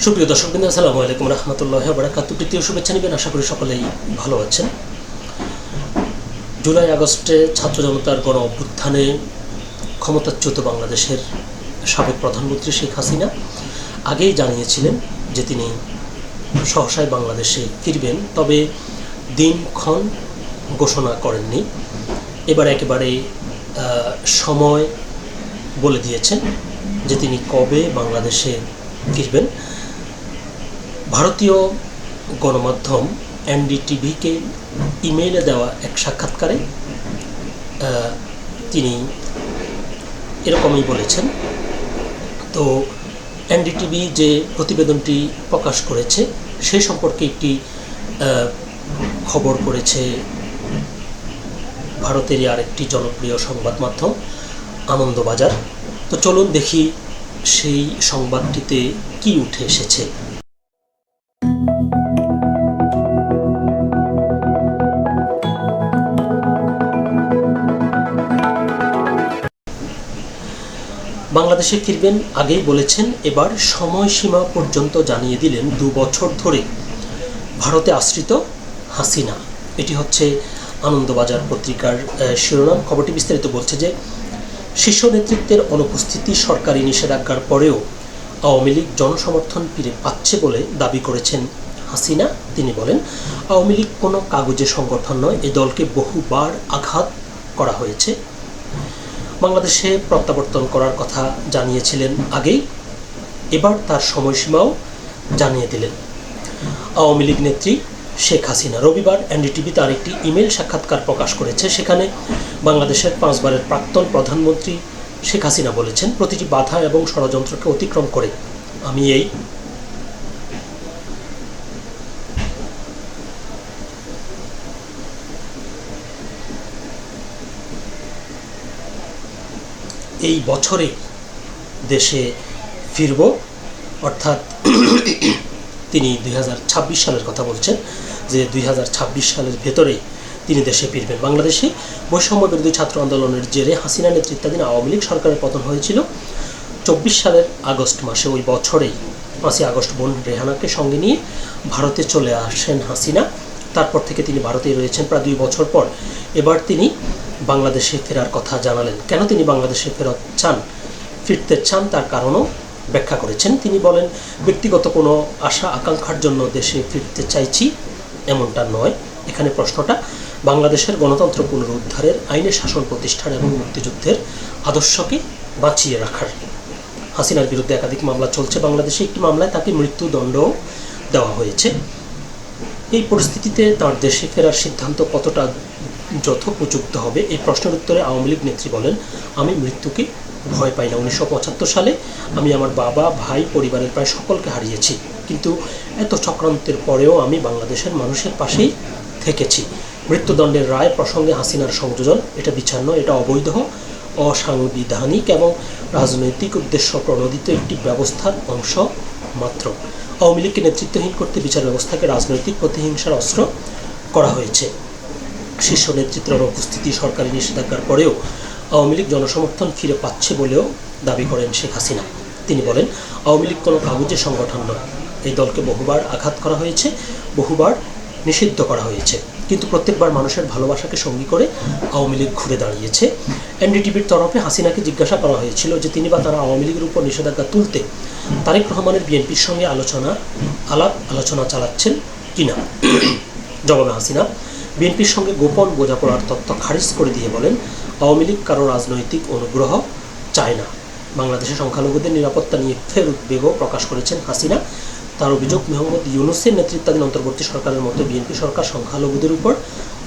সুপ্রিয় দর্শকবৃন্দ, আসসালামু আলাইকুম রহমতুল্লাহি ওয়া বারাকাতুহু। তৃতীয় শুভেচ্ছা নেবেন, আশা করি সকলেই ভালো আছেন। জুলাই আগস্টে ছাত্র জনতার গণ অভ্যুত্থানে ক্ষমতাচ্যুত বাংলাদেশের সাবেক প্রধানমন্ত্রী শেখ হাসিনা আগেই জানিয়েছিলেন যে তিনি সহসায় বাংলাদেশে ফিরবেন, তবে দিনক্ষণ ঘোষণা করেননি। এবার একেবারে সময় বলে দিয়েছেন যে তিনি কবে বাংলাদেশে ফিরবেন। ভারতীয় গণমাধ্যম এনডিটিভিকে ইমেইলে দেওয়া এক সাক্ষাৎকারে তিনি এরকমই বলেছেন। তো এনডিটিভি যে প্রতিবেদনটি প্রকাশ করেছে সে সম্পর্কে একটি খবর করেছে ভারতেরই আরেকটি জনপ্রিয় সংবাদ মাধ্যম আনন্দবাজার। তো চলুন দেখি সেই সংবাদটিতে কি উঠে এসেছে। বাংলাদেশে ফিরবেন আগেই বলেছেন, এবার সময়সীমা পর্যন্ত জানিয়ে দিলেন। 2 বছর ধরে ভারতে আশ্রিত হাসিনা। এটি হচ্ছে আনন্দবাজার পত্রিকার শিরোনাম। খবরটি বিস্তারিত বলছে যে শীর্ষ নেতৃত্বের অনুপস্থিতি, সরকারি নিষেধাজ্ঞার পরেও আওয়ামী লীগ জনসমর্থন ফিরে পাচ্ছে বলে দাবি করেছেন হাসিনা। তিনি বলেন, আওয়ামী লীগ কোনো কাগজে সংগঠন নয়, এই দলকে বহুবার আঘাত করা হয়েছে। বাংলাদেশে প্রত্যাবর্তন করার কথা জানিয়েছিলেন আগেই, এবার তার সময়সীমাও জানিয়ে দিলেন আওয়ামী লীগ নেত্রী শেখ হাসিনা। রবিবার এনডিটিভি তার একটি ইমেল সাক্ষাৎকার প্রকাশ করেছে। সেখানে বাংলাদেশের 5 বারের প্রাক্তন প্রধানমন্ত্রী শেখ হাসিনা বলেছেন, প্রতিটি বাধা এবং ষড়যন্ত্রকে অতিক্রম করে আমি এই বছরে দেশে ফিরব। অর্থাৎ তিনি 2026 সালের কথা বলছেন, যে 2026 সালের ভেতরেই তিনি দেশে ফিরবেন। বাংলাদেশে বৈষম্য বিরোধী ছাত্র আন্দোলনের জেরে হাসিনা নেতৃত্বাধীন আওয়ামী লীগ সরকারের পতন হয়েছিল 24 সালের আগস্ট মাসে। ওই বছরেই 5ই আগস্ট বোন রেহানাকে সঙ্গে নিয়ে ভারতে চলে আসেন হাসিনা। তারপর থেকে তিনি ভারতেই রয়েছেন প্রায় 2 বছর পর। এবার তিনি বাংলাদেশে ফেরার কথা জানালেন। কেন তিনি বাংলাদেশে ফিরতে চান তার কারণও ব্যাখ্যা করেছেন। তিনি বলেন, ব্যক্তিগত কোনো আশা আকাঙ্ক্ষার জন্য দেশে ফিরতে চাইছি এমনটা নয়। এখানে প্রশ্নটা বাংলাদেশের গণতন্ত্র পুনরুদ্ধারের, আইনের শাসন প্রতিষ্ঠান এবং মুক্তিযুদ্ধের আদর্শকে বাঁচিয়ে রাখার। হাসিনার বিরুদ্ধে একাধিক মামলা চলছে বাংলাদেশে। একটি মামলায় তাকে মৃত্যুদণ্ডও দেওয়া হয়েছে। এই পরিস্থিতিতে তার দেশে ফেরার সিদ্ধান্ত কতটা যথোপযুক্ত হবে, এই প্রশ্নের উত্তরে আওয়ামী লীগ নেত্রী বলেন, আমি মৃত্যুকে ভয় পাই না। 1975 সালে আমি আমার বাবা, ভাই, পরিবারের প্রায় সকলকে হারিয়েছি, কিন্তু এত চক্রান্তের পরেও আমি বাংলাদেশের মানুষের পাশেই থেকেছি। মৃত্যুদণ্ডের রায় প্রসঙ্গে হাসিনার সংযোজন, এটা বিচার নয়, এটা অবৈধ, অসাংবিধানিক এবং রাজনৈতিক উদ্দেশ্য প্রণোদিত একটি ব্যবস্থার অংশ মাত্র। আওয়ামী লীগকে নেতৃত্বহীন করতে বিচার ব্যবস্থাকে রাজনৈতিক প্রতিহিংসার অস্ত্র করা হয়েছে। শীর্ষ নেতৃত্বের উপস্থিতি, সরকারি নিষেধাজ্ঞার পরেও আওয়ামী লীগ জনসমর্থন ফিরে পাচ্ছে বলেও দাবি করেন শেখ হাসিনা। তিনি বলেন, আওয়ামী লীগ কোনো কাগজের সংগঠন নয়, এই দলকে বহুবার আঘাত করা হয়েছে, বহুবার নিষিদ্ধ করা হয়েছে, কিন্তু প্রত্যেকবার মানুষের ভালোবাসাকে সঙ্গী করে আওয়ামী লীগ ঘুরে দাঁড়িয়েছে। এনডিটিভির তরফে হাসিনাকে জিজ্ঞাসা করা হয়েছিল যে তিনি বা তারা আওয়ামী লীগের উপর নিষেধাজ্ঞা তুলতে তারেক রহমানের বিএনপির সঙ্গে আলোচনা চালাচ্ছেন কিনা। জবাবে হাসিনা বিএনপির সঙ্গে গোপন বোঝাপড়ার তথ্য খারিজ করে দিয়ে বলেন, আওয়ামী লীগ কারো রাজনৈতিক অনুগ্রহ চায় না। বাংলাদেশের সংখ্যালঘুদের নিরাপত্তা নিয়ে ফের উদ্বেগও প্রকাশ করেছেন হাসিনা। তার অভিযোগ, মোহাম্মদ ইউনূসের নেতৃত্বাধীন অন্তর্বর্তী সরকারের মতো বিএনপি সরকার সংখ্যালঘুদের উপর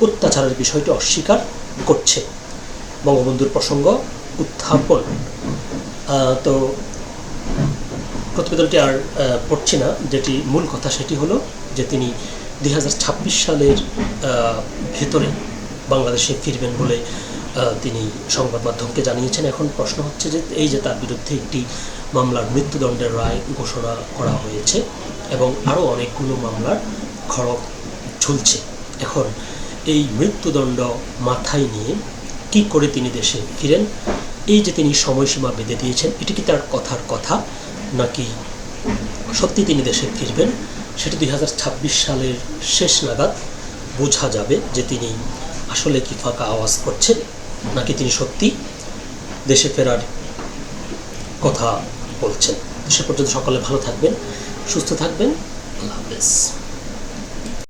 অত্যাচারের বিষয়টি অস্বীকার করছে। বঙ্গবন্ধুর প্রসঙ্গ উত্থাপন। তো প্রতিবেদনটি আর পড়ছি না, যেটি মূল কথা সেটি হলো যে তিনি 2026 সালের ভেতরে বাংলাদেশে ফিরবেন বলে তিনি সংবাদ মাধ্যমকে জানিয়েছেন। এখন প্রশ্ন হচ্ছে যে এই যে তার বিরুদ্ধে একটি মামলার মৃত্যুদণ্ডের রায় ঘোষণা করা হয়েছে এবং আরও অনেকগুলো মামলার খড়গ ঝুলছে। এখন এই মৃত্যুদণ্ড মাথায় নিয়ে কি করে তিনি দেশে ফিরেন, এই যে তিনি সময়সীমা বেঁধে দিয়েছেন, এটি কি তার কথার কথা নাকি সত্যি তিনি দেশে ফিরবেন সেটি 2026 সালের শেষ নাগাদ বোঝা যাবে যে তিনি আসলে কি ফাঁকা আওয়াজ করছেন নাকি তিনি সত্যি দেশে ফেরার কথা বলছেন। সে পর্যন্ত সকলে ভালো থাকবেন, সুস্থ থাকবেন। আল্লাহ হাফেজ।